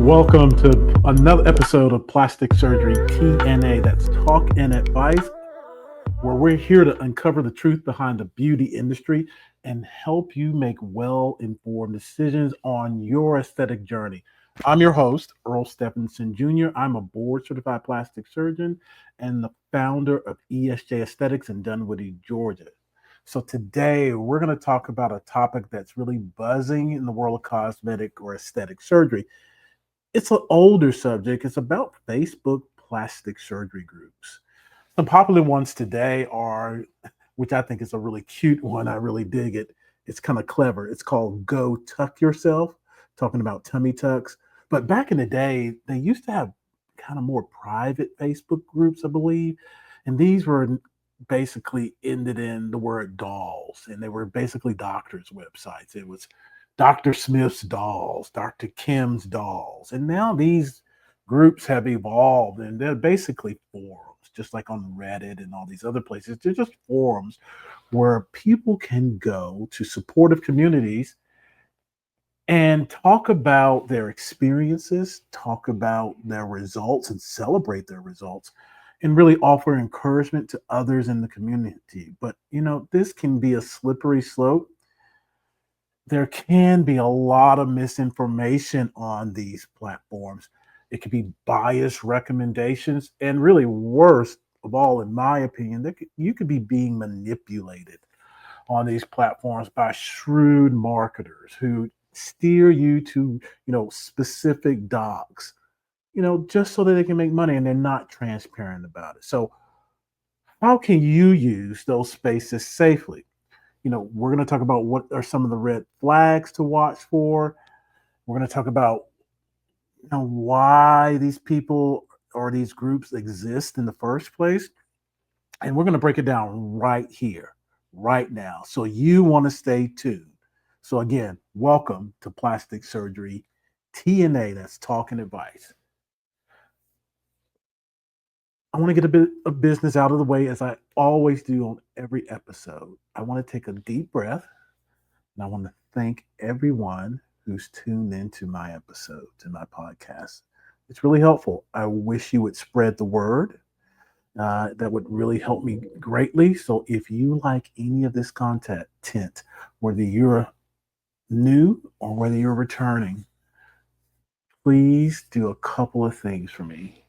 Welcome to another episode of Plastic Surgery T&A. That's talk and advice, where we're here to uncover the truth behind the beauty industry and help you make well-informed decisions on your aesthetic journey. I'm your host, Earl Stephenson Jr. I'm a board-certified plastic surgeon and the founder of ESJ Aesthetics in Dunwoody, Georgia. So today we're going to talk about a topic that's really buzzing in the world of cosmetic or aesthetic surgery. It's an older subject. It's about Facebook plastic surgery groups. Some popular ones today are, which I think is a really cute one. I really dig it. It's kind of clever. It's called Go Tuck Yourself, talking about tummy tucks. But back in the day, they used to have kind of more private Facebook groups, I believe. And these were basically ended in the word dolls. And they were basically doctors' websites. It was Dr. Smith's dolls, Dr. Kim's dolls. And now these groups have evolved and they're basically forums, just like on Reddit and all these other places. They're just forums where people can go to supportive communities and talk about their experiences, talk about their results, and celebrate their results, and really offer encouragement to others in the community. But, this can be a slippery slope. There can be a lot of misinformation on these platforms. It could be biased recommendations, and really worst of all, in my opinion, you could be being manipulated on these platforms by shrewd marketers who steer you to, specific docs, just so that they can make money, and they're not transparent about it. So how can you use those spaces safely? We're going to talk about what are some of the red flags to watch for. We're going to talk about why these people or these groups exist in the first place. And we're going to break it down right here, right now. So you want to stay tuned. So again, welcome to Plastic Surgery T&A. That's talking advice. I want to get a bit of business out of the way, as I always do on every episode. I want to take a deep breath, and I want to thank everyone who's tuned into my episode, to my podcast. It's really helpful. I wish you would spread the word. That would really help me greatly. So if you like any of this content, whether you're new or whether you're returning, please do a couple of things for me.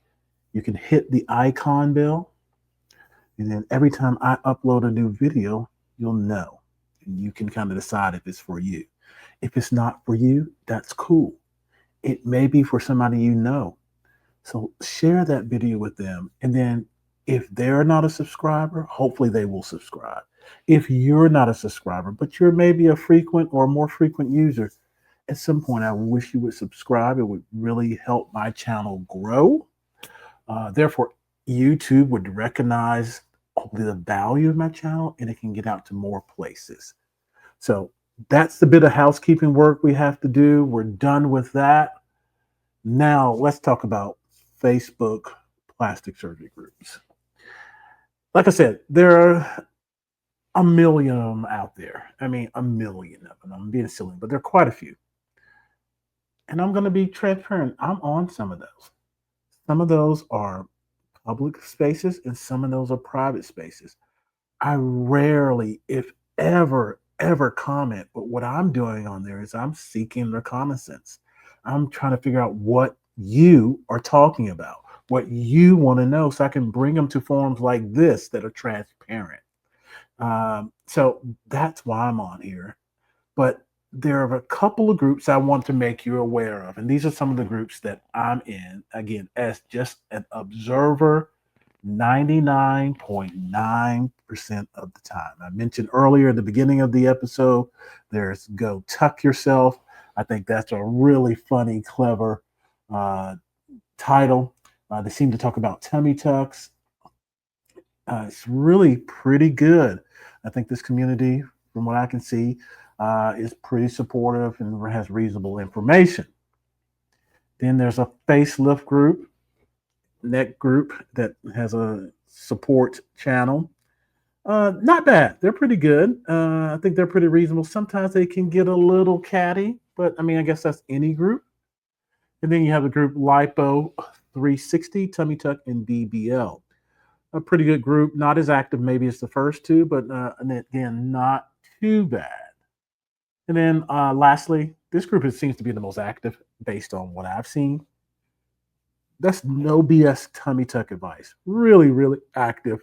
You can hit the icon bell, and then every time I upload a new video, you'll know. And you can kind of decide if it's for you. If it's not for you, that's cool. It may be for somebody you know. So share that video with them. And then if they're not a subscriber, hopefully they will subscribe. If you're not a subscriber, but you're maybe a frequent or more frequent user, at some point I wish you would subscribe. It would really help my channel grow. Therefore, YouTube would recognize hopefully the value of my channel, and it can get out to more places. So that's the bit of housekeeping work we have to do. We're done with that. Now let's talk about Facebook plastic surgery groups. Like I said, there are a million of them out there. I mean, a million of them. I'm being silly, but there are quite a few. And I'm going to be transparent. I'm on some of those. Some of those are public spaces, and some of those are private spaces. I rarely, if ever, comment, but what I'm doing on there is I'm seeking reconnaissance. I'm trying to figure out what you are talking about, what you want to know, so I can bring them to forums like this that are transparent. So that's why I'm on here. But there are a couple of groups I want to make you aware of. And these are some of the groups that I'm in, again, as just an observer 99.9% of the time. I mentioned earlier at the beginning of the episode, there's Go Tuck Yourself. I think that's a really funny, clever title. They seem to talk about tummy tucks. It's really pretty good. I think this community, from what I can see, is pretty supportive and has reasonable information. Then there's a facelift group, neck group that has a support channel. Not bad. They're pretty good. I think they're pretty reasonable. Sometimes they can get a little catty, but I mean, I guess that's any group. And then you have the group Lipo 360, Tummy Tuck, and BBL. A pretty good group, not as active maybe as the first two, but and again, not too bad. And then lastly, this group seems to be the most active based on what I've seen. That's no BS tummy tuck advice. Really, really active.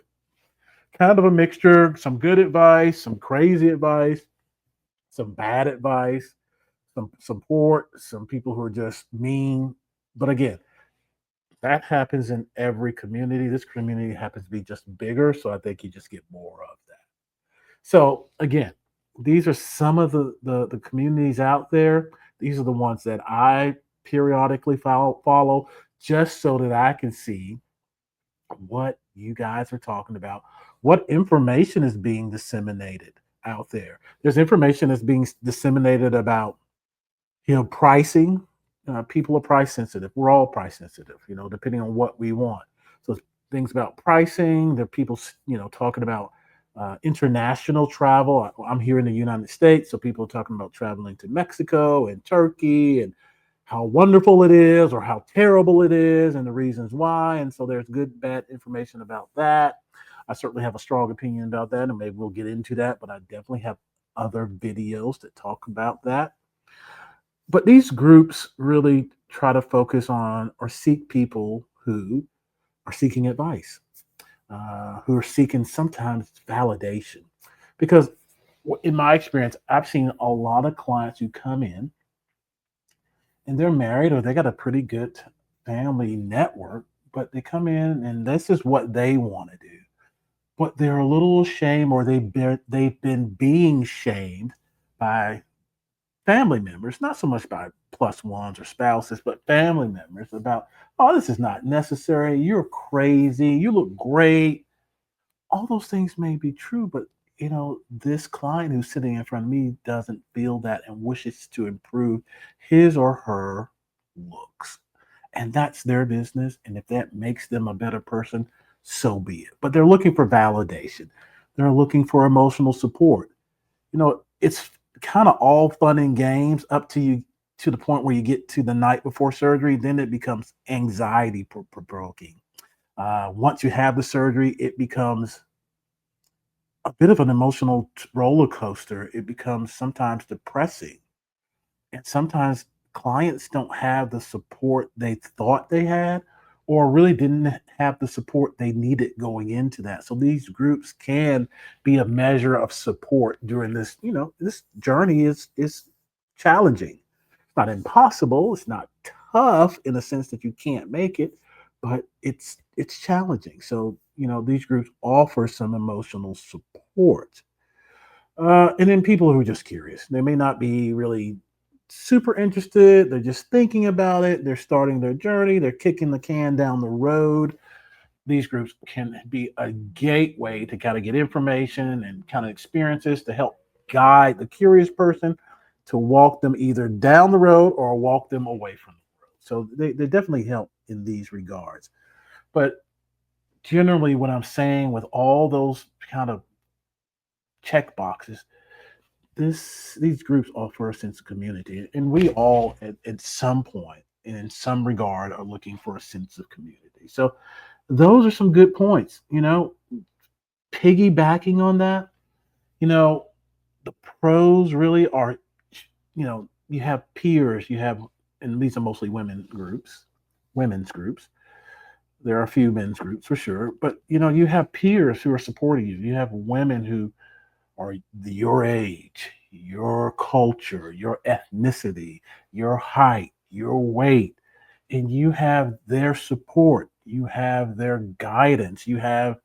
Kind of a mixture, some good advice, some crazy advice, some bad advice, some support, some people who are just mean. But again, that happens in every community. This community happens to be just bigger, so I think you just get more of that. So again, these are some of the communities out there. These are the ones that I periodically follow just so that I can see what you guys are talking about, what information is being disseminated out there. There's information that's being disseminated about, pricing. People are price sensitive. We're all price sensitive, depending on what we want. So things about pricing. There are people, talking about international travel. I'm here in the United States, so people are talking about traveling to Mexico and Turkey and how wonderful it is or how terrible it is and the reasons why. And so there's good, bad information about that. I certainly have a strong opinion about that, and maybe we'll get into that, but I definitely have other videos that talk about that. But these groups really try to focus on or seek people who are seeking advice, who are seeking sometimes validation. Because in my experience, I've seen a lot of clients who come in and they're married or they got a pretty good family network, but they come in and this is what they want to do. But they're a little ashamed or they've been being shamed by family members, not so much by plus ones or spouses, but family members about, oh, this is not necessary. You're crazy. You look great. All those things may be true, but this client who's sitting in front of me doesn't feel that and wishes to improve his or her looks. And that's their business. And if that makes them a better person, so be it. But they're looking for validation. They're looking for emotional support. It's kind of all fun and games up to you to the point where you get to the night before surgery. Then it becomes anxiety provoking. Once you have the surgery, it becomes a bit of an emotional roller coaster. It becomes sometimes depressing. And sometimes clients don't have the support they thought they had or really didn't have the support they needed going into that. So these groups can be a measure of support during this, this journey is challenging. It's not impossible, it's not tough in the sense that you can't make it, but it's challenging. So, these groups offer some emotional support. And then people who are just curious. They may not be really super interested. They're just thinking about it. They're starting their journey. They're kicking the can down the road. These groups can be a gateway to kind of get information and kind of experiences to help guide the curious person to walk them either down the road or walk them away from the road. So they definitely help in these regards. But generally, what I'm saying with all those kind of check boxes, these groups offer a sense of community, and we all at some point and in some regard are looking for a sense of community. So those are some good points. Piggybacking on that, you know the pros really are, you have peers, you have, and these are mostly women's groups. There are a few men's groups for sure, but you have peers who are supporting you. You have women who or your age, your culture, your ethnicity, your height, your weight, and you have their support, you have their guidance, you have,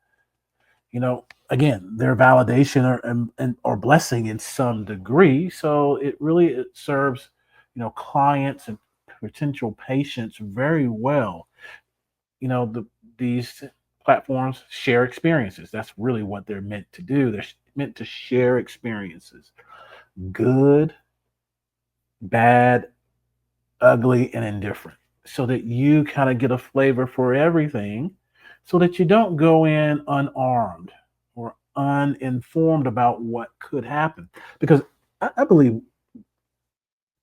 again, their validation or blessing in some degree. So it serves, clients and potential patients very well. These platforms share experiences. That's really what they're meant to do. They're meant to share experiences, good, bad, ugly, and indifferent, so that you kind of get a flavor for everything, so that you don't go in unarmed or uninformed about what could happen. Because I believe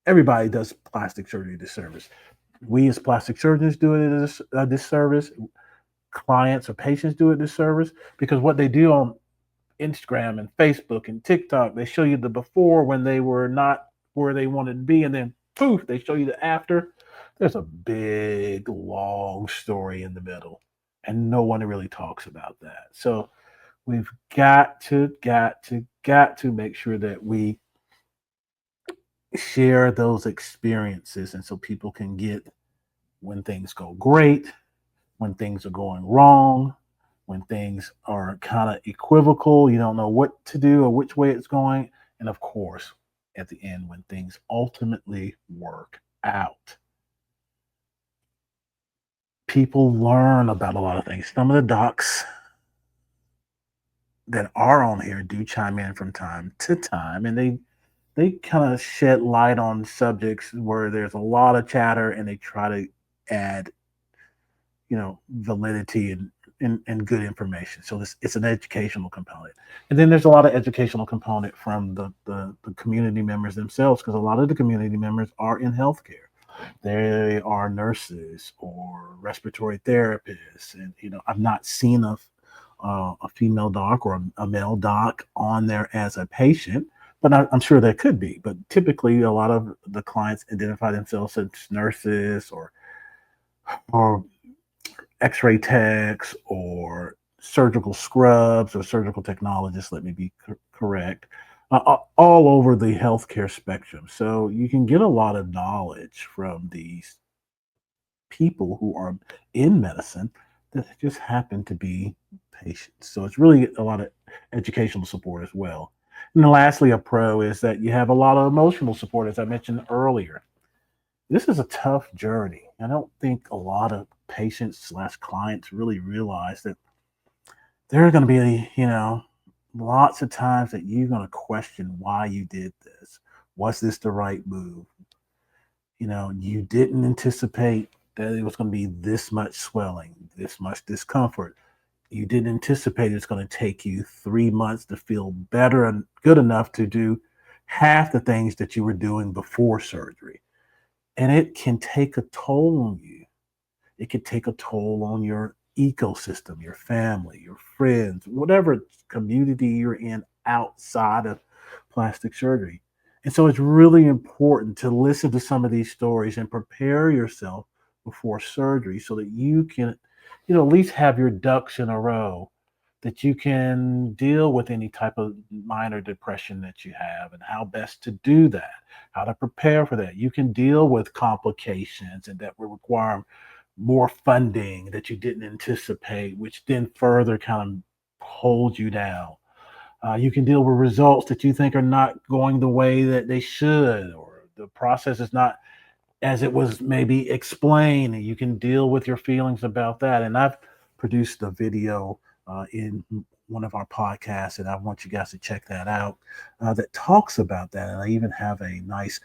everybody does plastic surgery disservice. We as plastic surgeons do it as a disservice. Clients or patients do it a disservice because what they do on Instagram and Facebook and TikTok, they show you the before when they were not where they wanted to be, and then poof, they show you the after. There's a big, long story in the middle, and no one really talks about that. So we've got to make sure that we share those experiences, and so people can get when things go great, when things are going wrong, when things are kind of equivocal, you don't know what to do or which way it's going. And of course, at the end, when things ultimately work out, people learn about a lot of things. Some of the docs that are on here do chime in from time to time, and they kind of shed light on subjects where there's a lot of chatter, and they try to add validity and good information. So it's an educational component. And then there's a lot of educational component from the community members themselves, because a lot of the community members are in healthcare. They are nurses or respiratory therapists. And, I've not seen a female doc or a male doc on there as a patient, but I'm sure there could be. But typically, a lot of the clients identify themselves as nurses or X-ray techs or surgical scrubs or surgical technologists, let me be correct, all over the healthcare spectrum. So you can get a lot of knowledge from these people who are in medicine that just happen to be patients. So it's really a lot of educational support as well. And then lastly, a pro is that you have a lot of emotional support, as I mentioned earlier. This is a tough journey. I don't think a lot of patients slash clients really realize that there are going to be, lots of times that you're going to question why you did this. Was this the right move? You didn't anticipate that it was going to be this much swelling, this much discomfort. You didn't anticipate it's going to take you 3 months to feel better and good enough to do half the things that you were doing before surgery. And it can take a toll on you. It could take a toll on your ecosystem, your family, your friends, whatever community you're in outside of plastic surgery. And so it's really important to listen to some of these stories and prepare yourself before surgery so that you can, at least have your ducks in a row, that you can deal with any type of minor depression that you have and how best to do that, how to prepare for that. You can deal with complications and that will require more funding that you didn't anticipate, which then further kind of holds you down. You can deal with results that you think are not going the way that they should, or the process is not as it was maybe explained. You can deal with your feelings about that. And I've produced a video in one of our podcasts, and I want you guys to check that out, that talks about that. And I even have a nice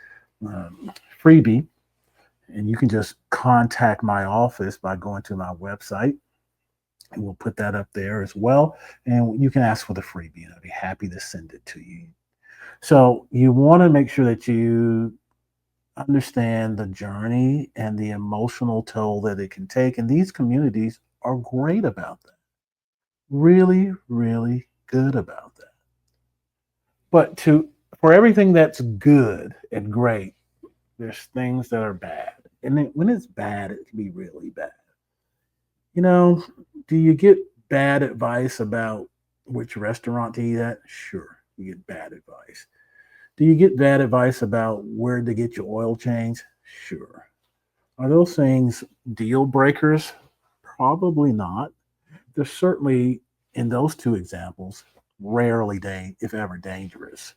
freebie, and you can just contact my office by going to my website, and we'll put that up there as well. And you can ask for the freebie, and I'll be happy to send it to you. So you want to make sure that you understand the journey and the emotional toll that it can take. And these communities are great about that. Really, really good about that. But for everything that's good and great, there's things that are bad. And then when it's bad, it can be really bad. You know, do you get bad advice about which restaurant to eat at? Sure, you get bad advice. Do you get bad advice about where to get your oil change? Sure. Are those things deal breakers? Probably not. They're certainly, in those two examples, rarely, if ever, dangerous.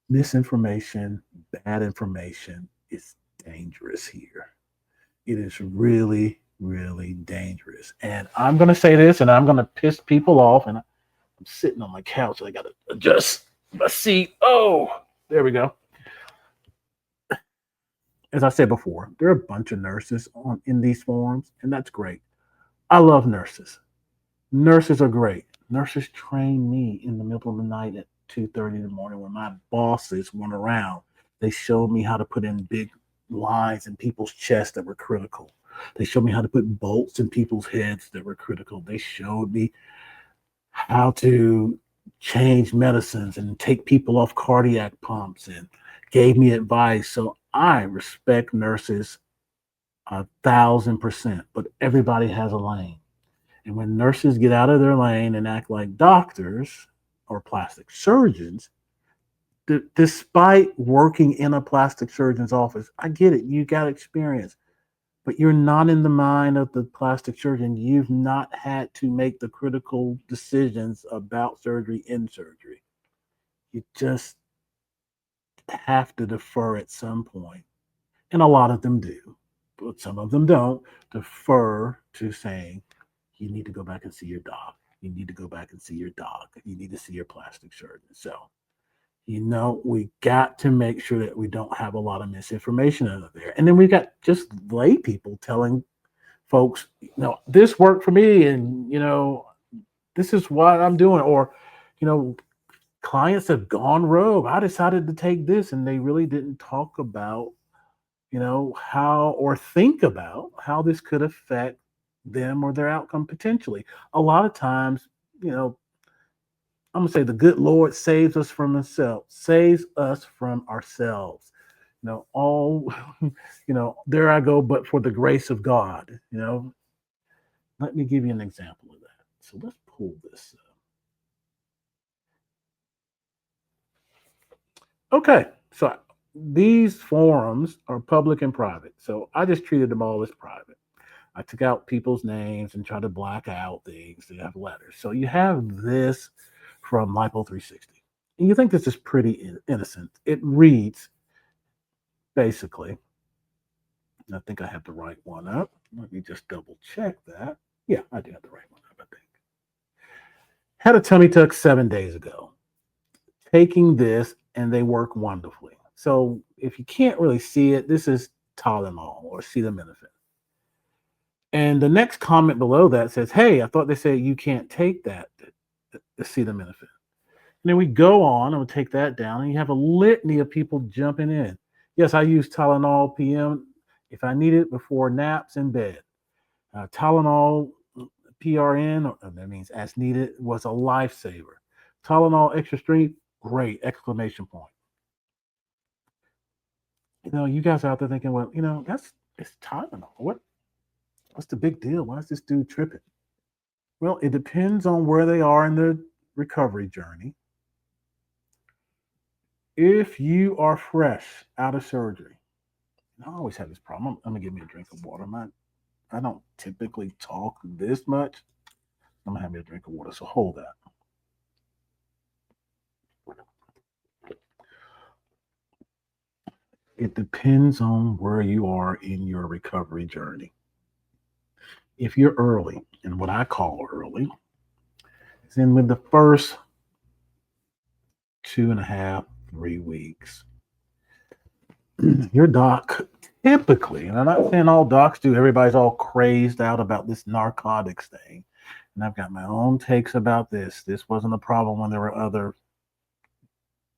Misinformation, bad information is dangerous here. It is really, really dangerous. And I'm going to say this, and I'm going to piss people off. And I'm sitting on my couch. I got to adjust my seat. Oh, there we go. As I said before, there are a bunch of nurses in these forums, and that's great. I love nurses. Nurses are great. Nurses train me in the middle of the night at 2:30 in the morning when my bosses weren't around. They showed me how to put in big, lines in people's chests that were critical. They showed me how to put bolts in people's heads that were critical. They showed me how to change medicines and take people off cardiac pumps and gave me advice. So I respect nurses 1,000%, but everybody has a lane. And when nurses get out of their lane and act like doctors or plastic surgeons, despite working in a plastic surgeon's office, I get it, you got experience, but you're not in the mind of the plastic surgeon. You've not had to make the critical decisions about surgery in surgery. You just have to defer at some point. And a lot of them do, but some of them don't defer to saying, you need to go back and see your doc. You need to go back and see your doc. You need to see your plastic surgeon. So, we got to make sure that we don't have a lot of misinformation out there. And then we got just lay people telling folks, this worked for me, and this is what I'm doing. Or, you know, clients have gone rogue. I decided to take this, and they really didn't talk about, how or think about how this could affect them or their outcome potentially. A lot of times, you know, I'm gonna say the good Lord saves us from himself, saves us from ourselves. All there I go, but for the grace of God. Let me give you an example of that. So let's pull this up. Okay, so these forums are public and private. So I just treated them all as private. I took out people's names and tried to black out things that have letters. So you have this from Lipo 360. And you think this is pretty innocent. It reads basically, I think I have the right one up. Let me just double check that. Yeah, I do have the right one up, I think. Had a tummy tuck 7 days ago. Taking this and they work wonderfully. So if you can't really see it, this is Tylenol or acetaminophen. And the next comment below that says, hey, I thought they said you can't take that, acetaminophen. And then we go on and we'll take that down, and you have a litany of people jumping in. Yes, I use Tylenol PM if I need it before naps in bed. Tylenol PRN, or that means as needed, was a lifesaver. Tylenol extra strength, great! Exclamation point. You guys are out there thinking, well, it's Tylenol. What's the big deal? Why is this dude tripping? Well, it depends on where they are in their recovery journey. If you are fresh out of surgery, I always have this problem. I'm gonna give me a drink of water. I don't typically talk this much. I'm gonna have me a drink of water. So hold that. It depends on where you are in your recovery journey. If you're early, and what I call early, is in with the first 2.5, 3 weeks, your doc typically, and I'm not saying all docs do, everybody's all crazed out about this narcotics thing. And I've got my own takes about this. This wasn't a problem when there were other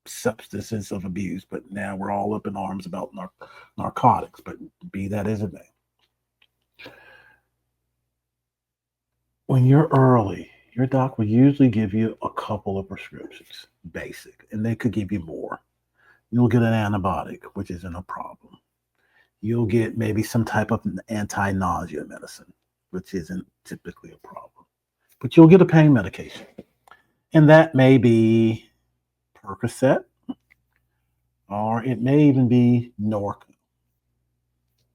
substances of abuse, but now we're all up in arms about narcotics. But be that as it may, when you're early, your doc will usually give you a couple of prescriptions, basic, and they could give you more. You'll get an antibiotic, which isn't a problem. You'll get maybe some type of anti-nausea medicine, which isn't typically a problem. But you'll get a pain medication. And that may be Percocet, or it may even be Norco,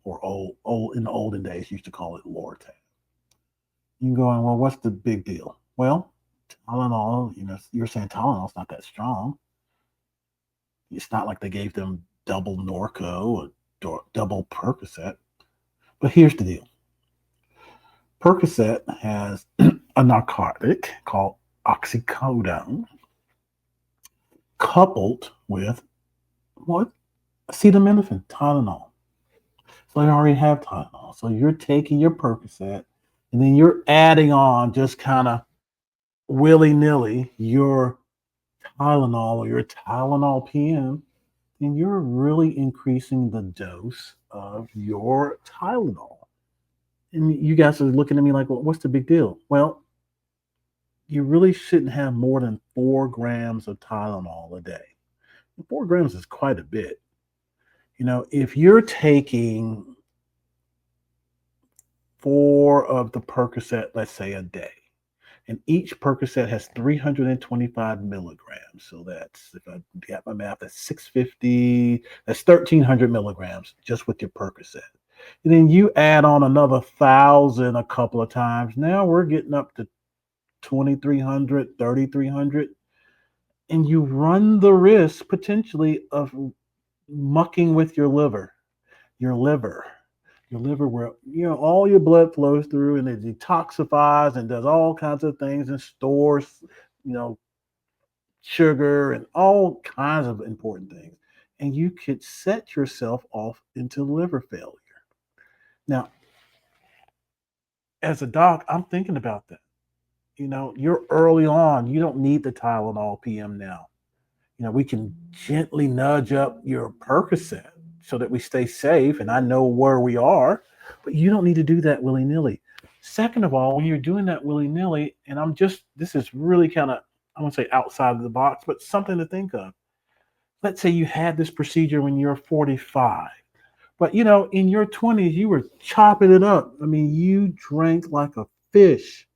or old in the olden days used to call it Lortab. You're going, well, what's the big deal? Well, Tylenol, you're saying Tylenol's not that strong. It's not like they gave them double Norco or double Percocet. But here's the deal. Percocet has a narcotic called oxycodone coupled with what? Acetaminophen, Tylenol. So you already have Tylenol. So you're taking your Percocet and then you're adding on just kind of willy-nilly your Tylenol or your Tylenol PM and you're really increasing the dose of your Tylenol. And you guys are looking at me like, well, what's the big deal? Well, you really shouldn't have more than 4 grams of Tylenol a day. 4 grams is quite a bit. If you're taking 4 of the Percocet, let's say a day, and each Percocet has 325 milligrams. So that's, if I got my math, that's 650, that's 1,300 milligrams just with your Percocet. And then you add on another 1,000 a couple of times. Now we're getting up to 2,300, 3,300, and you run the risk potentially of mucking with your liver, where all your blood flows through and it detoxifies and does all kinds of things and stores, you know, sugar and all kinds of important things. And you could set yourself off into liver failure. Now, as a doc, I'm thinking about that. You're early on. You don't need the Tylenol PM now. We can gently nudge up your Percocet so that we stay safe and I know where we are, but you don't need to do that willy nilly. Second of all, when you're doing that willy nilly, and this is really kind of, I won't say outside of the box, but something to think of. Let's say you had this procedure when you're 45, but in your 20s, you were chopping it up. I mean, you drank like a fish.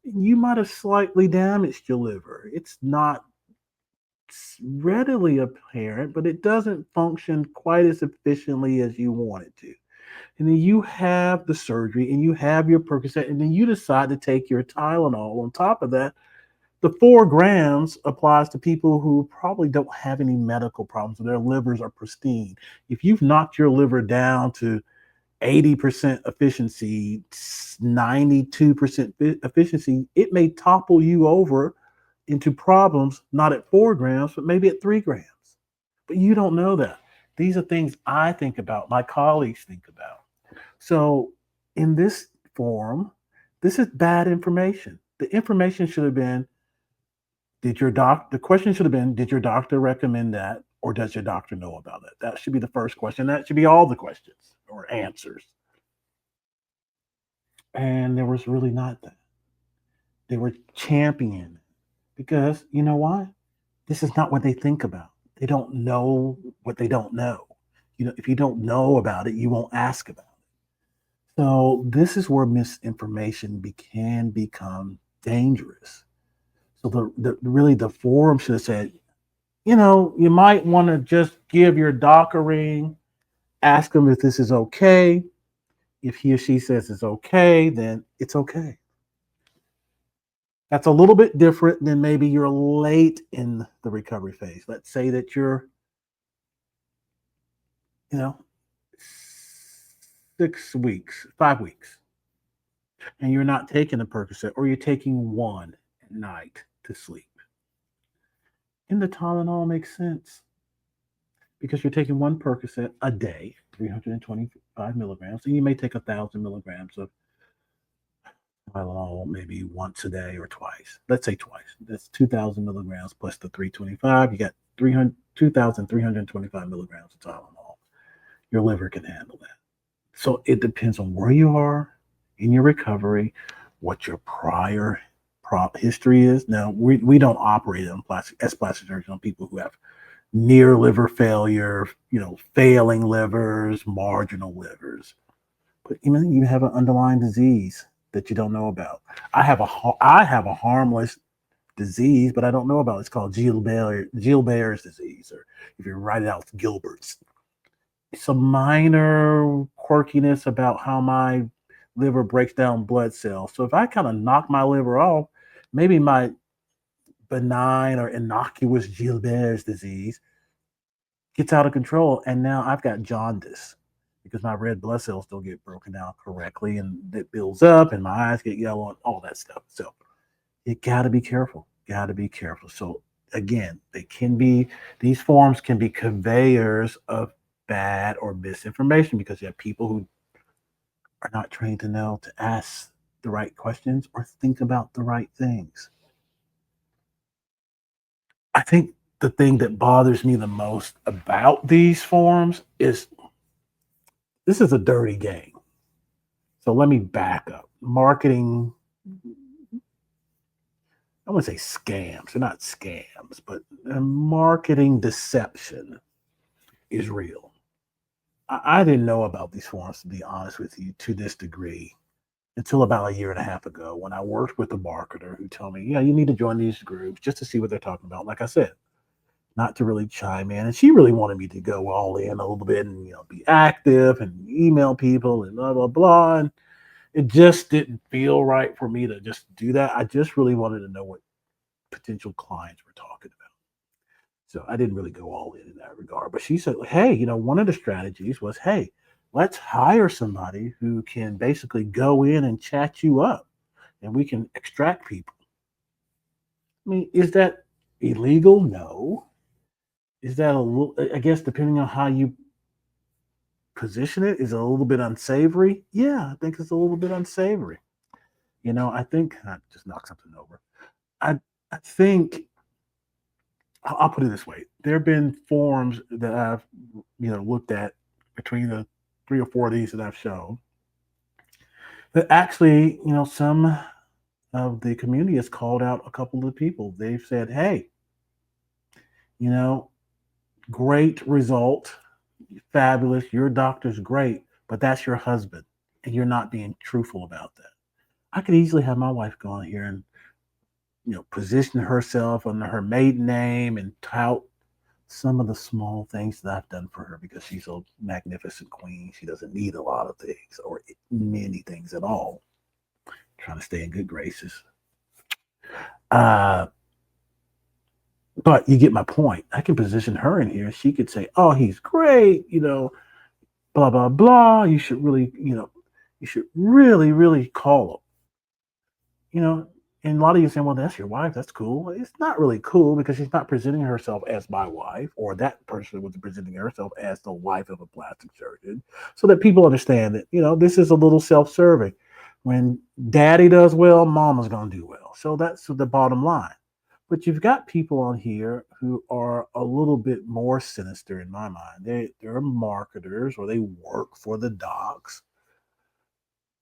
You might have slightly damaged your liver. It's not readily apparent, but it doesn't function quite as efficiently as you want it to. And then you have the surgery and you have your Percocet, and then you decide to take your Tylenol. On top of that, the 4 grams applies to people who probably don't have any medical problems. Their livers are pristine. If you've knocked your liver down to 80% efficiency, 92% efficiency, it may topple you over into problems, not at 4 grams, but maybe at 3 grams. But you don't know that. These are things I think about, my colleagues think about. So in this forum, this is bad information. The information should have been, the question should have been, did your doctor recommend that? Or does your doctor know about it? That should be the first question. That should be all the questions or answers. And there was really not that. They were championing because you know why? This is not what they think about. They don't know what they don't know. If you don't know about it, you won't ask about it. So this is where misinformation can become dangerous. So the forum should have said, you might want to just give your doc a ring, ask him if this is okay. If he or she says it's okay, then it's okay. That's a little bit different than maybe you're late in the recovery phase. Let's say that you're, you know, 6 weeks, 5 weeks, and you're not taking a Percocet or you're taking one at night to sleep. And the Tylenol makes sense because you're taking one Percocet a day, 325 milligrams, and you may take 1,000 milligrams of Tylenol maybe once a day or twice. Let's say twice. That's 2,000 milligrams plus the 325. You got 300, 2,325 milligrams of Tylenol. Your liver can handle that. So it depends on where you are in your recovery, what your prior history is. Now, we don't operate on plastic surgery on people who have near liver failure, failing livers, marginal livers. But you have an underlying disease that you don't know about. I have a harmless disease, but I don't know about it. It's called Gilbert's disease, or if you write it out, it's Gilbert's. Some minor quirkiness about how my liver breaks down blood cells. So if I kind of knock my liver off, maybe my benign or innocuous Gilbert's disease gets out of control, and now I've got jaundice because my red blood cells don't get broken down correctly, and it builds up, and my eyes get yellow, and all that stuff. So you got to be careful. Got to be careful. So again, these forms can be conveyors of bad or misinformation because you have people who are not trained to know to ask the right questions or think about the right things. I think the thing that bothers me the most about these forums is this is a dirty game. So let me back up. Marketing, I wouldn't say scams, they're not scams, but marketing deception is real. I didn't know about these forums, to be honest with you, to this degree until about a year and a half ago when I worked with a marketer who told me, yeah, you need to join these groups just to see what they're talking about. Like I said, not to really chime in. And she really wanted me to go all in a little bit and, be active and email people and blah, blah, blah. And it just didn't feel right for me to just do that. I just really wanted to know what potential clients were talking about. So I didn't really go all in that regard. But she said, hey, one of the strategies was, hey, let's hire somebody who can basically go in and chat you up and we can extract people. I mean, is that illegal? No. Is that a little, I guess, depending on how you position it, is it a little bit unsavory? Yeah, I think it's a little bit unsavory. I think I just knocked something over. I think I'll put it this way: there have been forums that I've looked at between the 3 or 4 of these that I've shown that actually some of the community has called out a couple of the people. They've said, "Hey, you know, great result, fabulous. Your doctor's great, but that's your husband, and you're not being truthful about that." I could easily have my wife go on here and position herself under her maiden name and tout some of the small things that I've done for her because she's a magnificent queen. She doesn't need a lot of things or many things at all. Trying to stay in good graces. Uh, but you get my point. I can position her in here. She could say, "Oh, he's great," blah blah blah. You should really, really call him. you know, and a lot of you saying, well, that's your wife. That's cool. It's not really cool because she's not presenting herself as my wife, or that person was presenting herself as the wife of a plastic surgeon, so that people understand that, this is a little self serving. When daddy does well, mama's going to do well. So that's the bottom line. But you've got people on here who are a little bit more sinister in my mind. They're marketers or they work for the docs,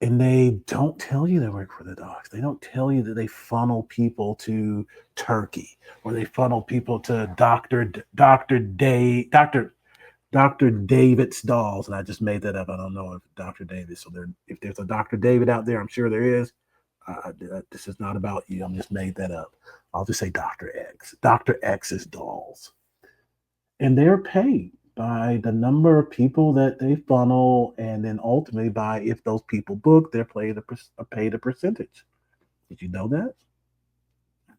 and they don't tell you they work for the docs. They don't tell you that they funnel people to Turkey or they funnel people to Dr. David's dolls. And I just made that up. I don't know if Dr. David. So if there's a Dr. David out there, I'm sure there is. This is not about you. I'm just made that up. I'll just say Dr. X. Dr. X's dolls. And they're paid by the number of people that they funnel, and then ultimately by if those people book, they're paid a percentage. Did you know that? I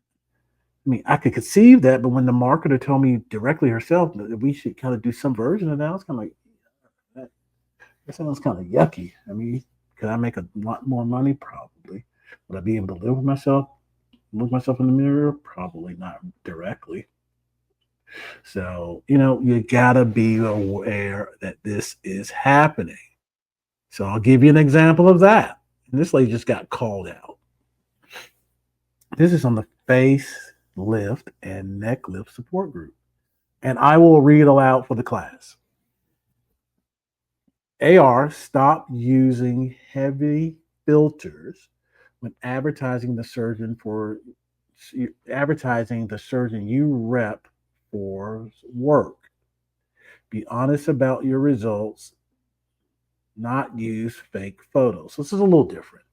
mean, I could conceive that, but when the marketer told me directly herself that we should kind of do some version of that, I was kind of like, that sounds kind of yucky. I mean, could I make a lot more money? Probably. Would I be able to live with myself? Look myself in the mirror? Probably not directly. So, you gotta be aware that this is happening. So I'll give you an example of that. And this lady just got called out. This is on the face lift and neck lift support group. And I will read aloud for the class. AR, stop using heavy filters when advertising the surgeon you rep for work. Be honest about your results, not use fake photos. So this is a little different.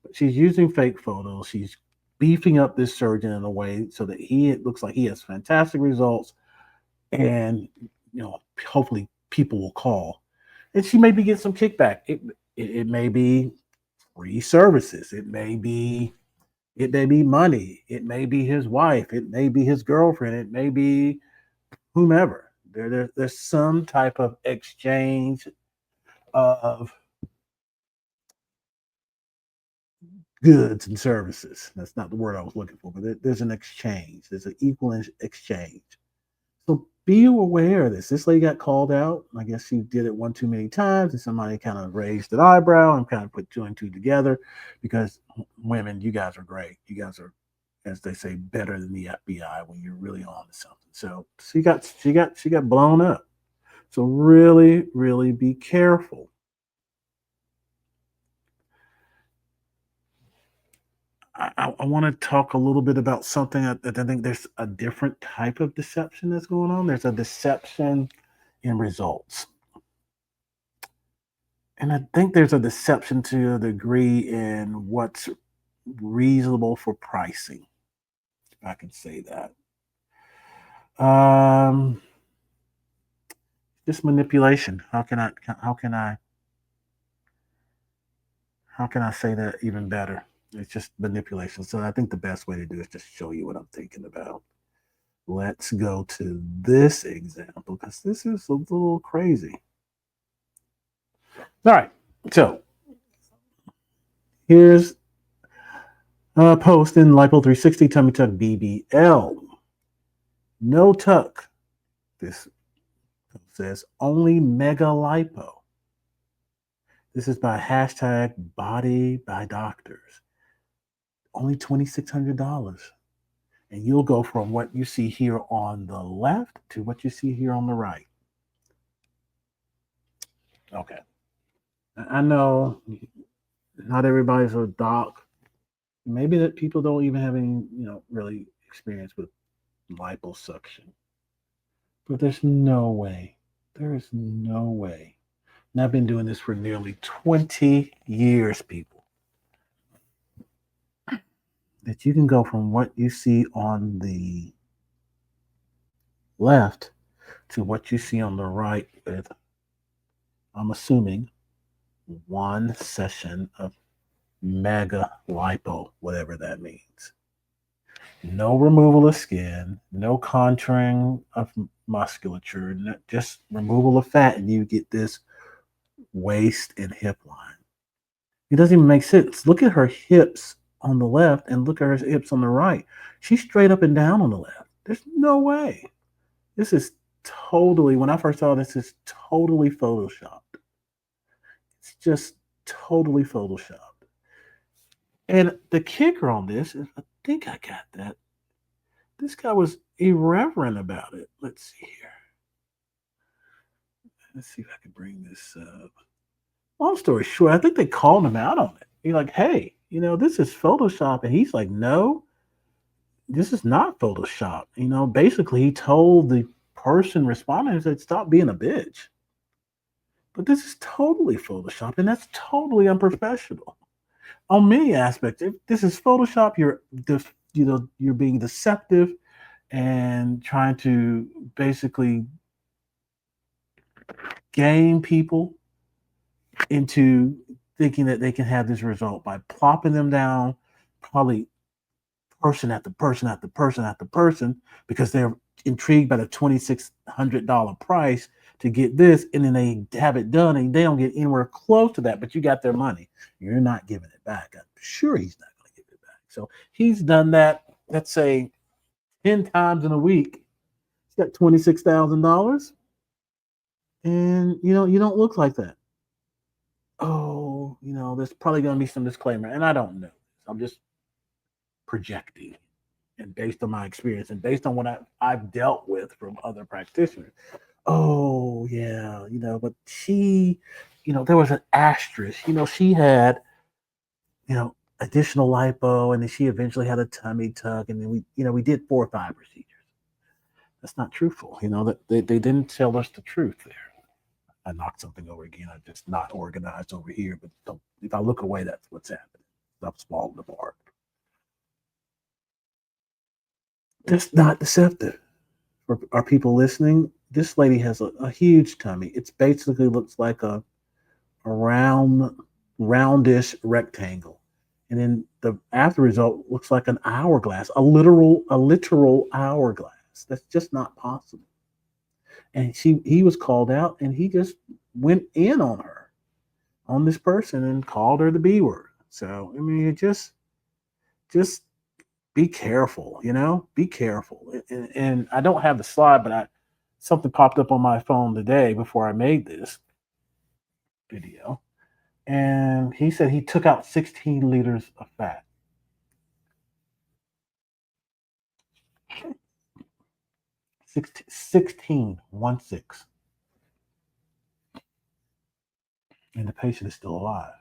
But she's using fake photos. She's beefing up this surgeon in a way so that it looks like he has fantastic results, and hopefully people will call. And she may be getting some kickback. It may be free services. It may be money. It may be his wife. It may be his girlfriend. It may be whomever. There's some type of exchange of goods and services. That's not the word I was looking for, but there's an exchange. There's an equal exchange. So be aware of this. This lady got called out. I guess she did it one too many times, and somebody kind of raised an eyebrow and kind of put two and two together because women, you guys are great. You guys are as they say, better than the FBI when you're really on to something. So she got blown up. So really, really be careful. I want to talk a little bit about something that I think there's a different type of deception that's going on. There's a deception in results. And I think there's a deception to a degree in what's reasonable for pricing, if I can say that. Um, just manipulation. How can I say that even better? It's just manipulation. So I think the best way to do is just show you what I'm thinking about. Let's go to this example because this is a little crazy. All right. So here's a post in Lipo 360 Tummy Tuck BBL. No tuck. This says only mega lipo. This is by hashtag body by doctors. Only $2,600. And you'll go from what you see here on the left to what you see here on the right. Okay. I know not everybody's a doc. Maybe that people don't even have any, really experience with liposuction. But there's no way. There is no way. And I've been doing this for nearly 20 years, people, that you can go from what you see on the left to what you see on the right with, I'm assuming, one session of mega lipo, whatever that means. No removal of skin, no contouring of musculature, just removal of fat, and you get this waist and hip line. It doesn't even make sense. Look at her hips on the left and look at her hips on the right. She's straight up and down on the left. There's no way. This is totally, when I first saw this, is totally photoshopped. It's just totally photoshopped. And the kicker on this is, I think I got that. This guy was irreverent about it. Let's see here. Let's see if I can bring this up. Long story short, I think they called him out on it. He's like, hey, this is Photoshop. And he's like, no, this is not Photoshop. Basically, he told the person responding, he said, stop being a bitch. But this is totally Photoshop, and that's totally unprofessional on many aspects. If this is Photoshop, you're being deceptive and trying to basically game people into thinking that they can have this result by plopping them down, probably person after person after person after person, because they're intrigued by the $2,600 price to get this, and then they have it done and they don't get anywhere close to that, but you got their money. You're not giving it back. I'm sure he's not going to give it back. So he's done that, let's say, 10 times in a week. He's got $26,000. And you don't look like that. Oh, there's probably going to be some disclaimer, and I don't know. I'm just projecting, and based on my experience, and based on what I've dealt with from other practitioners. Oh yeah, but she, there was an asterisk. She had, additional lipo, and then she eventually had a tummy tuck, and then we did 4 or 5 procedures. That's not truthful. That they didn't tell us the truth there. I knocked something over again. I'm just not organized over here. But if I look away, that's what's happening. Stuff's falling apart. That's not deceptive. For our people listening, this lady has a huge tummy. It basically looks like a roundish rectangle. And then the after result looks like an hourglass, a literal hourglass. That's just not possible. And he was called out, and he just went in on her, on this person, and called her the B word. So I mean, just be careful, be careful. And I don't have the slide, but something popped up on my phone today before I made this video, and he said he took out 16 liters of fat. 16, 1 6, and the patient is still alive.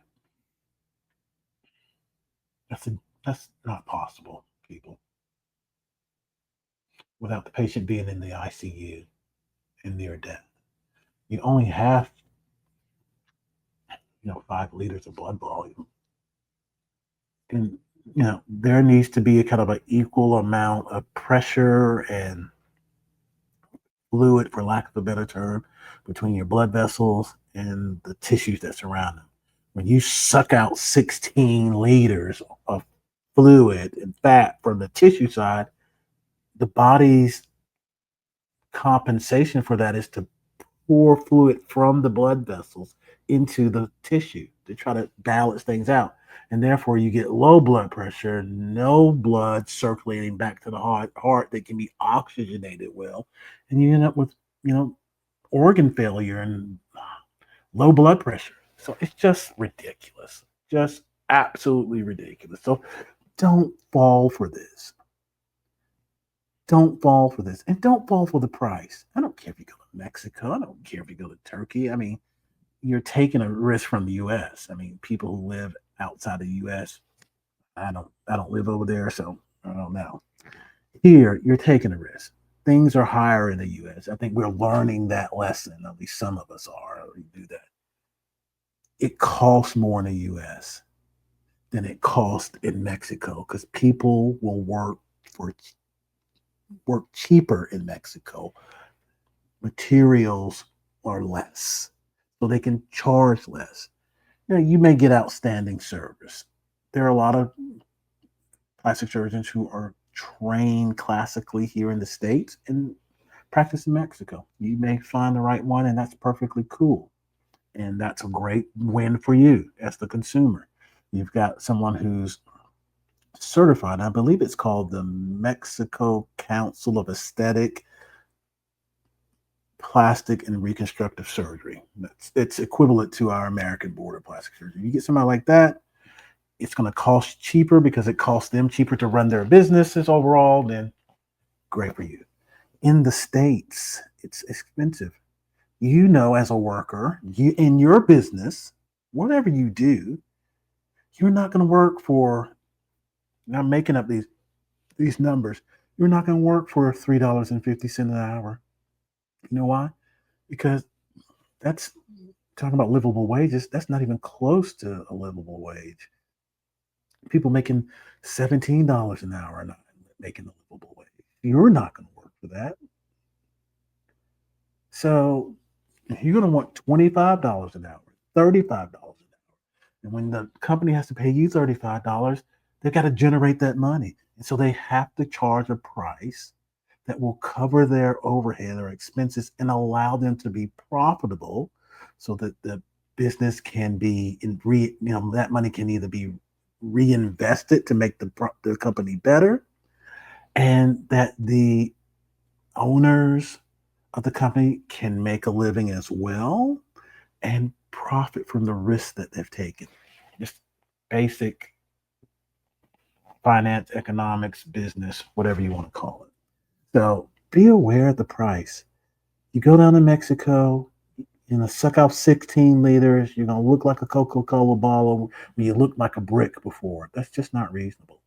That's a, that's not possible, people, without the patient being in the ICU and near death. You only have 5 liters of blood volume, and there needs to be a kind of an equal amount of pressure and fluid, for lack of a better term, between your blood vessels and the tissues that surround them. When you suck out 16 liters of fluid and fat from the tissue side, the body's compensation for that is to pour fluid from the blood vessels into the tissue to try to balance things out. And therefore, you get low blood pressure, no blood circulating back to the heart that can be oxygenated well. And you end up with, you know, organ failure and low blood pressure. So it's just ridiculous. Just absolutely ridiculous. So don't fall for this. Don't fall for this. And don't fall for the price. I don't care if you go to Mexico. I don't care if you go to Turkey. I mean, you're taking a risk from the US. I mean, people who live outside the US, I don't live over there, so I don't know. Here, you're taking a risk. Things are higher in the US. I think we're learning that lesson. At least some of us are. We do that. It costs more in the US than it costs in Mexico because people will for work cheaper in Mexico. Materials are less, so they can charge less. You may get outstanding service. There are a lot of plastic surgeons who are trained classically here in the States and practice in Mexico. You may find the right one, and that's perfectly cool. And that's a great win for you as the consumer. You've got someone who's certified. I believe it's called the Mexico Council of Aesthetic, Plastic, and Reconstructive Surgery. It's equivalent to our American Board of Plastic Surgery. You get somebody like that, it's going to cost cheaper because it costs them cheaper to run their businesses overall. Then great for you. In the States, it's expensive. As a worker, you in your business, whatever you do, you're not going to work for. Now I'm making up these numbers. You're not going to work for $3.50 an hour. You know why? Because that's talking about livable wages. That's not even close to a livable wage. People making $17 an hour are not making a livable wage. You're not going to work for that. So you're going to want $25 an hour, $35 an hour. And when the company has to pay you $35, they've got to generate that money. And so they have to charge a price that will cover their overhead or expenses and allow them to be profitable so that the business can be that money can either be reinvested to make the company better, and that the owners of the company can make a living as well and profit from the risk that they've taken. Just basic finance, economics, business, whatever you want to call it. So be aware of the price. You go down to Mexico, suck out 16 liters, you're going to look like a Coca-Cola bottle when you looked like a brick before. That's just not reasonable.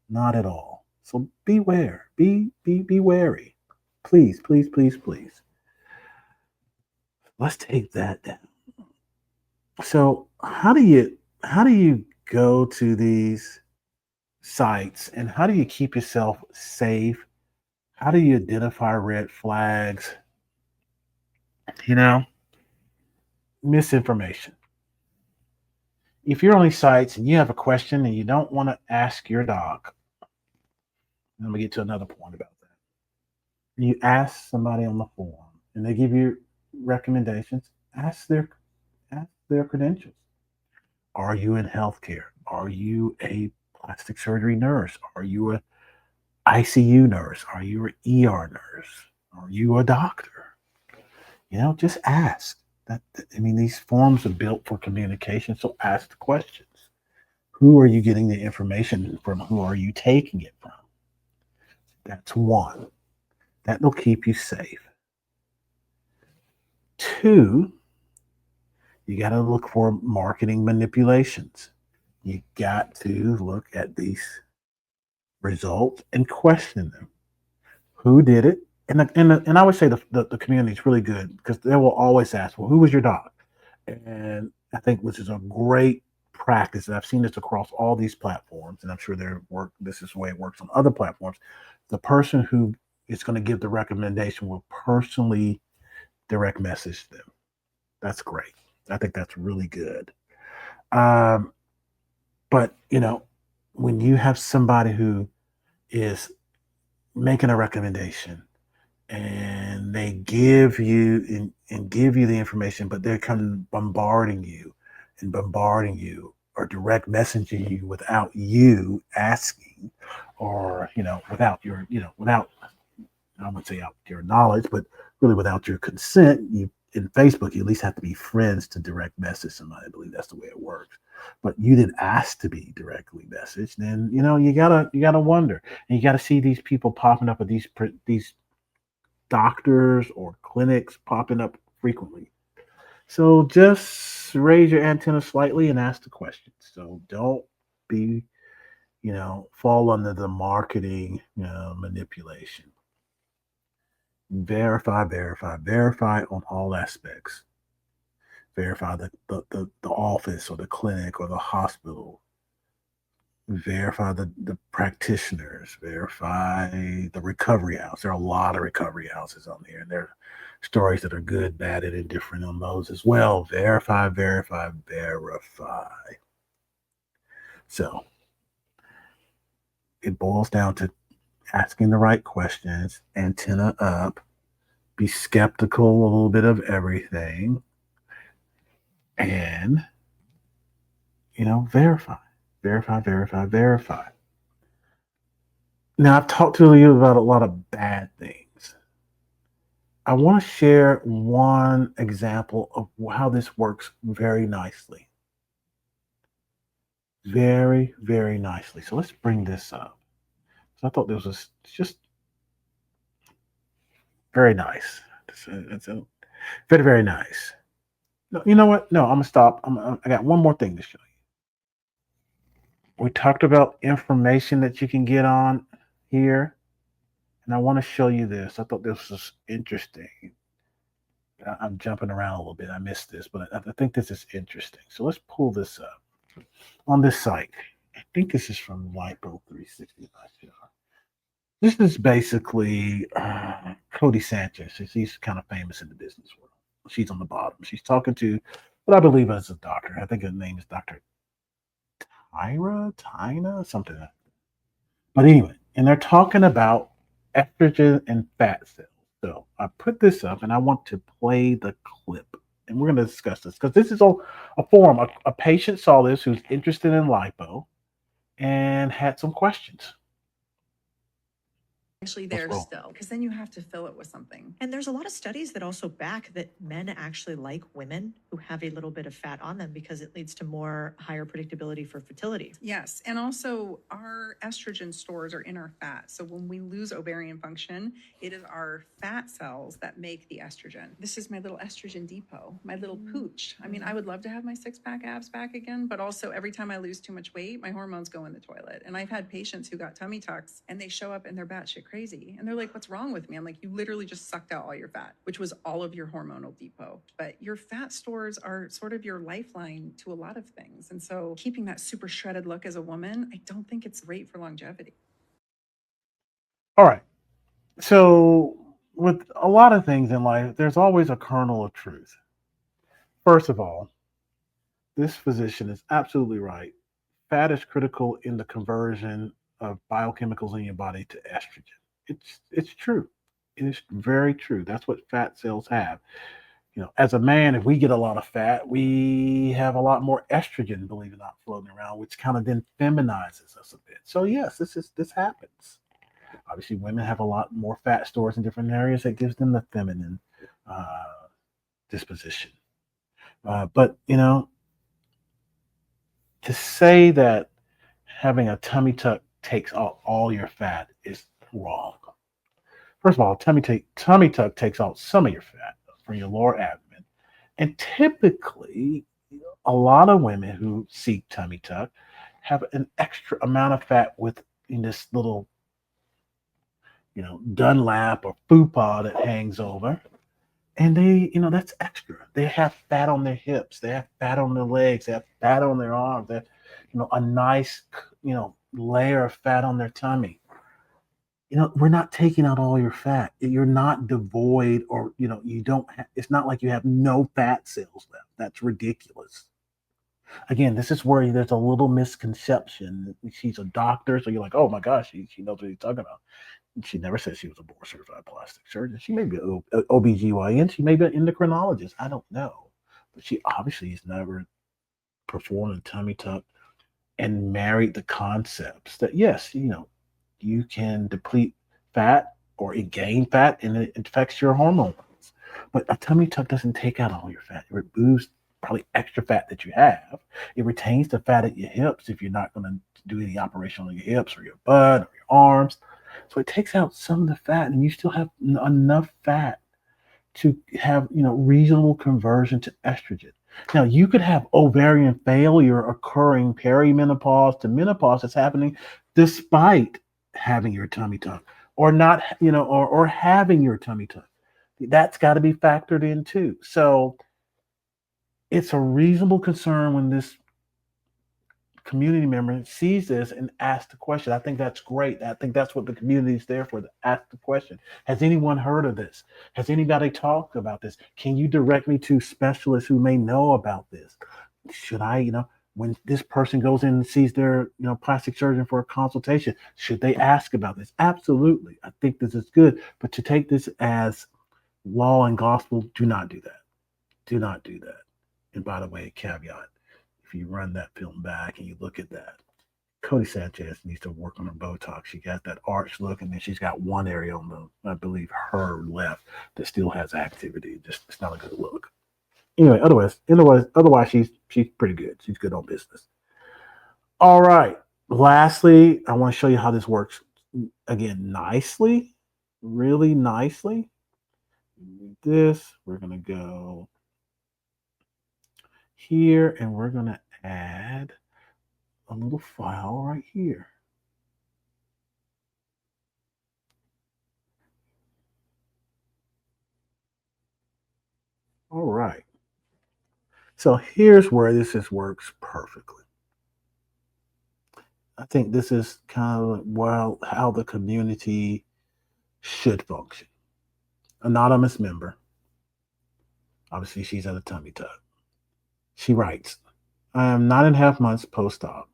Not at all. So beware. Be wary. Please, please, please, please. Let's take that down. So how do you go to these sites and how do you keep yourself safe? How do you identify red flags? You know, Misinformation. If you're on these sites and you have a question and you don't want to ask your doc, let me get to another point about that. You ask somebody on the forum and they give you recommendations, ask their credentials. Are you in healthcare? Are you a plastic surgery nurse? Are you a ICU nurse? Are you an ER nurse? Are you a doctor? Just ask. These forums are built for communication, so ask the questions. Who are you getting the information from? Who are you taking it from? That's one. That'll keep you safe. Two, you got to look for marketing manipulations. You got to look at these results and question them. Who did it? And I would say the community is really good because they will always ask, well, who was your doc? And I think which is a great practice. And I've seen this across all these platforms, and I'm sure this is the way it works on other platforms. The person who is going to give the recommendation will personally direct message them. That's great. I think that's really good. Um, but when you have somebody who is making a recommendation and they give you the information, but they're kind of bombarding you or direct messaging you without you asking, or without, I wouldn't say out your knowledge, but really without your consent. You in Facebook, you at least have to be friends to direct message somebody. I believe that's the way it works. But you didn't ask to be directly messaged, then you gotta wonder, and you gotta see these people popping up at these doctors or clinics popping up frequently. So just raise your antenna slightly and ask the questions. So don't be, fall under the marketing manipulation. Verify, verify, verify on all aspects. Verify the office or the clinic or the hospital. Verify the practitioners. Verify the recovery house. There are a lot of recovery houses on here, and there are stories that are good, bad, and indifferent on those as well. Verify, verify, verify. So it boils down to asking the right questions, antenna up, be skeptical a little bit of everything, and verify, verify, verify, verify. Now, I've talked to you about a lot of bad things. I want to share one example of how this works very nicely. Very, very nicely. So let's bring this up. So I thought this was just very nice. It's very, very nice. No, you know what? No, I'm gonna stop. I got one more thing to show you. We talked about information that you can get on here, and I want to show you this. I thought this was interesting. I'm jumping around a little bit. I missed this, but I think this is interesting. So let's pull this up on this site. I think this is from Lipo 365. This is basically Cody Sanchez. She's kind of famous in the business world. She's on the bottom. She's talking to what I believe is a doctor. I think her name is Dr. Tina, something like that. But anyway, and they're talking about estrogen and fat cells. So I put this up and I want to play the clip. And we're going to discuss this because this is a forum. A patient saw this who's interested in lipo and had some questions. Actually Let's there roll. still, because then you have to fill it with something. And there's a lot of studies that also back that men actually like women who have a little bit of fat on them because it leads to more higher predictability for fertility. Yes, and also our estrogen stores are in our fat. So when we lose ovarian function, it is our fat cells that make the estrogen. This is my little estrogen depot, my little pooch. I mean, I would love to have my six-pack abs back again, but also every time I lose too much weight, my hormones go in the toilet. And I've had patients who got tummy tucks and they show up and they're batshit crazy. And they're like, what's wrong with me? I'm like, you literally just sucked out all your fat, which was all of your hormonal depot. But your fat stores are sort of your lifeline to a lot of things. And so keeping that super shredded look as a woman, I don't think it's great for longevity. All right. So with a lot of things in life, there's always a kernel of truth. First of all, this physician is absolutely right. Fat is critical in the conversion of biochemicals in your body to estrogen. It's true. It is very true. That's what fat cells have. As a man, if we get a lot of fat, we have a lot more estrogen, believe it or not, floating around, which kind of then feminizes us a bit. So yes, this happens. Obviously, women have a lot more fat stores in different areas that gives them the feminine uh, disposition. But to say that having a tummy tuck takes all your fat is wrong. First of all, tummy tuck takes out some of your fat from your lower abdomen. And typically, a lot of women who seek tummy tuck have an extra amount of fat within this little, Dunlap or fupa that hangs over. And that's extra. They have fat on their hips, they have fat on their legs, they have fat on their arms, they have, a nice, layer of fat on their tummy. We're not taking out all your fat. You're not devoid, or you don't it's not like you have no fat cells left. That's ridiculous. Again, this is where there's a little misconception. She's a doctor, so you're like, oh my gosh, she knows what he's talking about. She never said she was a board certified plastic surgeon. She may be an OBGYN. She may be an endocrinologist. I don't know. But she obviously has never performed a tummy tuck and married the concepts that, yes, you can deplete fat or gain fat and it affects your hormones. But a tummy tuck doesn't take out all your fat. It removes probably extra fat that you have. It retains the fat at your hips if you're not going to do any operation on your hips or your butt or your arms. So it takes out some of the fat, and you still have enough fat to have reasonable conversion to estrogen. Now you could have ovarian failure occurring perimenopause to menopause that's happening despite having your tummy tuck, or not, or having your tummy tuck. That's got to be factored in too. So it's a reasonable concern when this community member sees this and asks the question. I think that's great. I think that's what the community is there for, to ask the question. Has anyone heard of this? Has anybody talked about this? Can you direct me to specialists who may know about this? Should I, when this person goes in and sees their, plastic surgeon for a consultation, should they ask about this? Absolutely. I think this is good. But to take this as law and gospel, do not do that. Do not do that. And by the way, caveat, if you run that film back and you look at that, Cody Sanchez needs to work on her Botox. She got that arch look, and then she's got one area on I believe, her left that still has activity. Just it's not a good look. Anyway, otherwise, she's pretty good. She's good on business. All right. Lastly, I want to show you how this works. Again, nicely, really nicely. This we're gonna go here, and we're gonna add a little file right here. All right. So here's where works perfectly. I think this is kind of how the community should function. Anonymous member. Obviously, she's at a tummy tuck. She writes, I am 9.5 months post-op.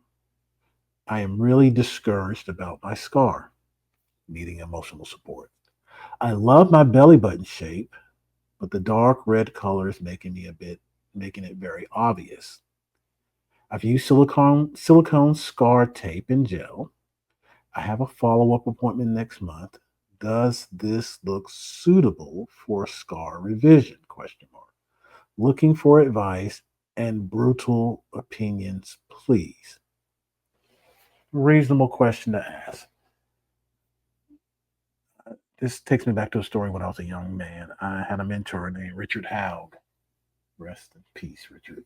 I am really discouraged about my scar, needing emotional support. I love my belly button shape, but the dark red color is making it very obvious. I've used silicone scar tape and gel. I have a follow-up appointment next month. Does this look suitable for scar revision? Question mark. Looking for advice and brutal opinions, please. Reasonable question to ask. This takes me back to a story when I was a young man. I had a mentor named Richard Haug. Rest in peace, Richard.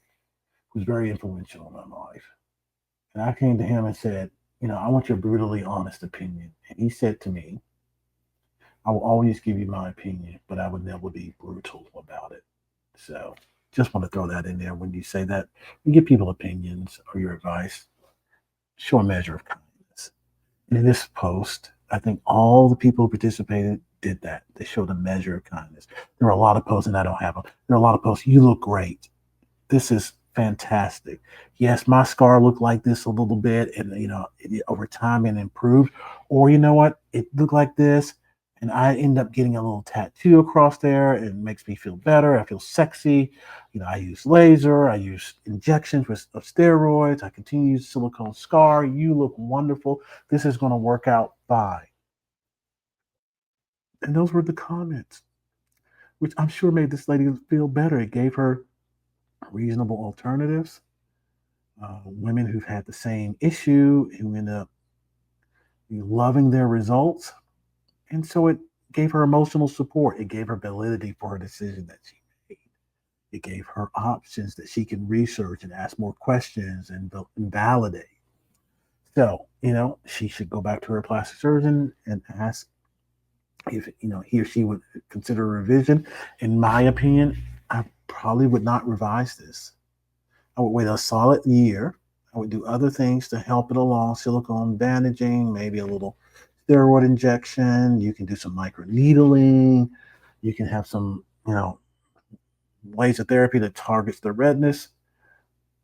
Who was very influential in my life. And I came to him and said, I want your brutally honest opinion. And he said to me, I will always give you my opinion, but I would never be brutal about it. So just want to throw that in there when you say that. You give people opinions or your advice, show a measure of kindness. And in this post, I think all the people who participated did that. They showed a measure of kindness. There are a lot of posts, and I don't have them. There are a lot of posts. You look great. This is fantastic. Yes, my scar looked like this a little bit, and over time it improved. Or you know what? It looked like this, and I end up getting a little tattoo across there. It makes me feel better. I feel sexy. I use laser. I use injections of steroids. I continue to use silicone scar. You look wonderful. This is going to work out fine. And those were the comments, which I'm sure made this lady feel better. It gave her reasonable alternatives. Women who've had the same issue who end up loving their results. And so it gave her emotional support. It gave her validity for her decision that she made. It gave her options that she can research and ask more questions and validate. So, she should go back to her plastic surgeon and ask if, he or she would consider a revision. In my opinion, I probably would not revise this. I would wait a solid year. I would do other things to help it along, silicone bandaging, maybe a little steroid injection. You can do some micro needling. You can have some, laser therapy that targets the redness.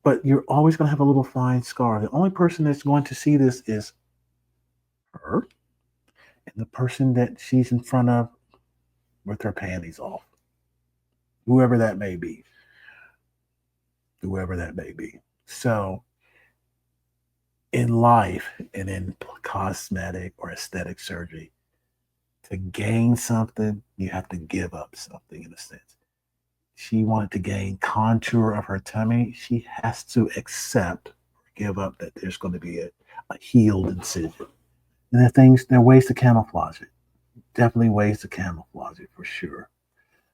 But you're always going to have a little fine scar. The only person that's going to see this is her and the person that she's in front of with her panties off, whoever that may be. Whoever that may be. So, in life and in cosmetic or aesthetic surgery, to gain something, you have to give up something in a sense. She wanted to gain contour of her tummy. She has to accept or give up that there's going to be a healed incision. And there are ways to camouflage it. Definitely ways to camouflage it for sure.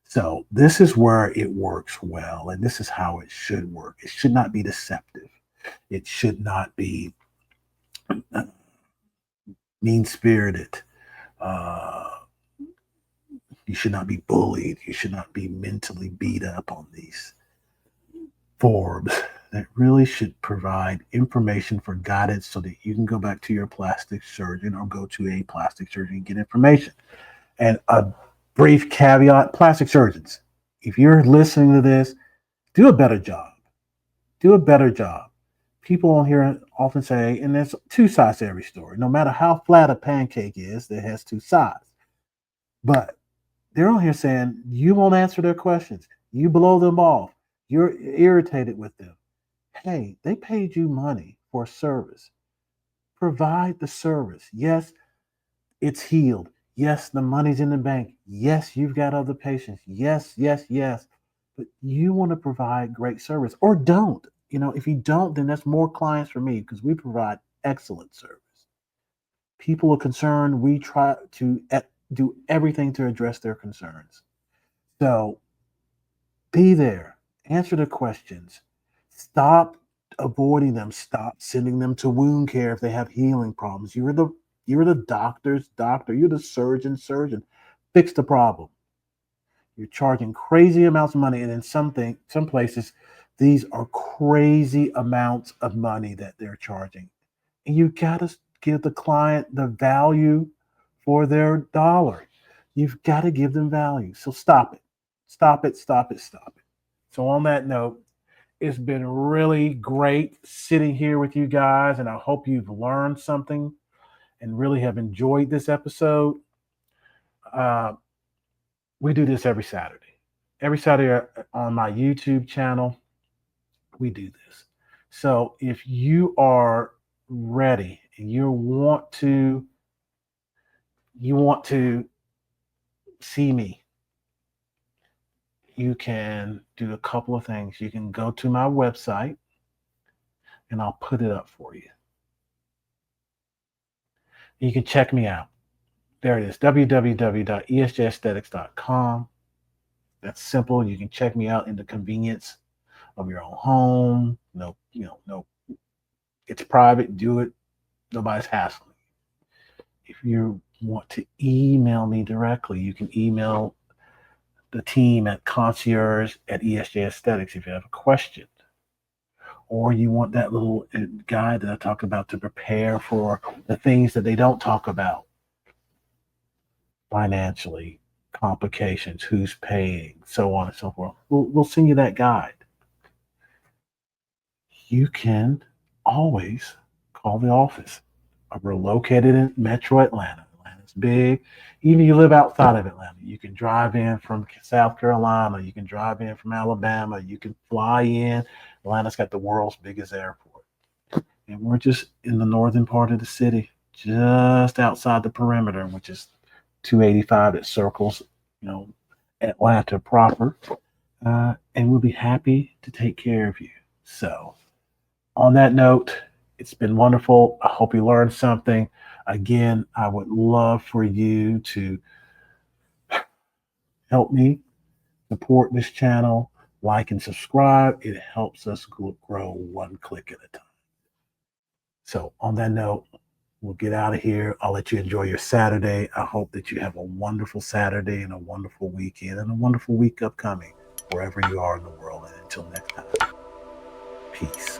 So this is where it works well, and this is how it should work. It should not be deceptive. It should not be mean-spirited. Uh, you should not be bullied. You should not be mentally beat up on these forums. That really should provide information for guidance so that you can go back to your plastic surgeon or go to a plastic surgeon and get information. And a brief caveat, plastic surgeons, if you're listening to this, do a better job. Do a better job. People on here often say, and there's two sides to every story. No matter how flat a pancake is, it has two sides. But they're on here saying you won't answer their questions. You blow them off. You're irritated with them. Hey, they paid you money for a service. Provide the service. Yes, it's healed. Yes, the money's in the bank. Yes, you've got other patients. Yes, yes, yes. But you want to provide great service or don't. If you don't, then that's more clients for me because we provide excellent service. People are concerned. We try to do everything to address their concerns. So be there, answer the questions, stop avoiding them, stop sending them to wound care if they have healing problems. You're the doctor's doctor, you're the surgeon's surgeon. Fix the problem. You're charging crazy amounts of money, and in some places, these are crazy amounts of money that they're charging. And you gotta give the client the value for their dollar. You've got to give them value. So stop it. Stop it, stop it, stop it. So on that note, it's been really great sitting here with you guys, and I hope you've learned something and really have enjoyed this episode. Uh, we do this every Saturday. Every Saturday on my YouTube channel, we do this. So if you are ready and you want to see me, you can do a couple of things. You can go to my website and I'll put it up for you. You can check me out. There it is, www.esjaesthetics.com. That's simple. You can check me out in the convenience of your own home. No, it's private. Do it. Nobody's hassling. If you want to email me directly, you can email the team at concierge at ESJ Aesthetics if you have a question. Or you want that little guide that I talk about to prepare for the things that they don't talk about financially, complications, who's paying, so on and so forth. We'll send you that guide. You can always call the office. We're located in Metro Atlanta. Atlanta's big. Even if you live outside of Atlanta, you can drive in from South Carolina. You can drive in from Alabama. You can fly in. Atlanta's got the world's biggest airport. And we're just in the northern part of the city, just outside the perimeter, which is 285 that circles, Atlanta proper. And we'll be happy to take care of you. So, on that note, it's been wonderful. I hope you learned something. Again, I would love for you to Help me support this channel, like and subscribe. It helps us grow one click at a time. So, on that note, we'll get out of here. I'll let you enjoy your Saturday. I hope that you have a wonderful Saturday and a wonderful weekend and a wonderful week upcoming, wherever you are in the world. And until next time, peace.